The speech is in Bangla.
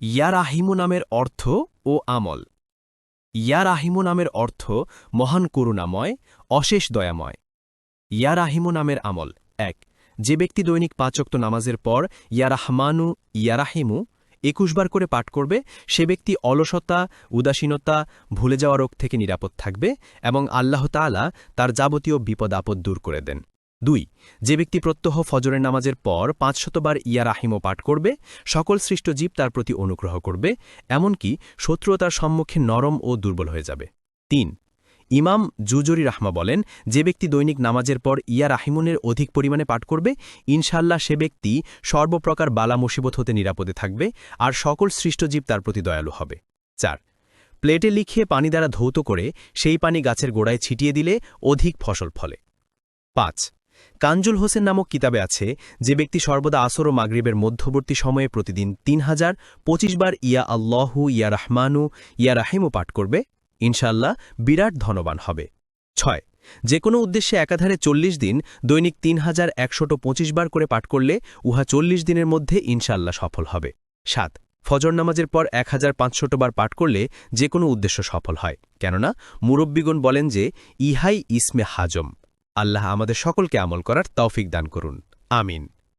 ইয়া রাহিমু নামের অর্থ ও আমল। ইয়া রাহিমু নামের অর্থ মহান করুণাময়, অশেষ দয়াময়। ইয়া রাহিমু নামের আমল ১। যে ব্যক্তি দৈনিক ৫ ওয়াক্ত নামাজের পর ইয়া রাহমানু ইয়া রাহিমু ২১ বার করে পাঠ করবে, সে ব্যক্তি অলসতা, উদাসীনতা, ভুলে যাওয়া রোগ থেকে নিরাপদ থাকবে এবং আল্লাহ তাআলা তার যাবতীয় বিপদ আপদ দূর করে দেন। ২। যে ব্যক্তি প্রত্যহ ফজরের নামাজের পর ৫০০ বার ইয়া রাহিমও পাঠ করবে, সকল সৃষ্ট জীব তার প্রতি অনুগ্রহ করবে, এমনকি শত্রুও তার সম্মুখে নরম ও দুর্বল হয়ে যাবে। ৩। ইমাম জুজরি রাহমা বলেন, যে ব্যক্তি দৈনিক নামাজের পর ইয়া রাহিমুনের অধিক পরিমাণে পাঠ করবে, ইনশাআল্লাহ সে ব্যক্তি সর্বপ্রকার বালা মুসিবত হতে নিরাপদে থাকবে আর সকল সৃষ্টজীব তার প্রতি দয়ালু হবে। ৪। প্লেটে লিখিয়ে পানি দ্বারা ধৌত করে সেই পানি গাছের গোড়ায় ছিটিয়ে দিলে অধিক ফসল ফলে। ৫। কানজুল হোসেন নামক কিতাবে আছে, যে ব্যক্তি সর্বদা আসর ও মাগরিবের মধ্যবর্তী সময়ে প্রতিদিন ৩০২৫ বার ইয়া আল্লাহু ইয়া রাহমানু ইয়া রাহিমু পাঠ করবে, ইনশাআল্লাহ বিরাট ধনবান হবে। ৬। যে কোনো উদ্দেশ্যে একাধারে ৪০ দিন দৈনিক ৩১২৫ বার করে পাঠ করলে উহা ৪০ দিনের মধ্যে ইনশাআল্লাহ সফল হবে। ৭। ফজর নামাজের পর ১৫০০ বার পাঠ করলে যে কোনো উদ্দেশ্য সফল হয়, কেননা মুরব্বিগণ বলেন যে ইহাই ইসমে হাজম। আল্লাহ আমাদের সকলকে আমল করার তৌফিক দান করুন। আমিন।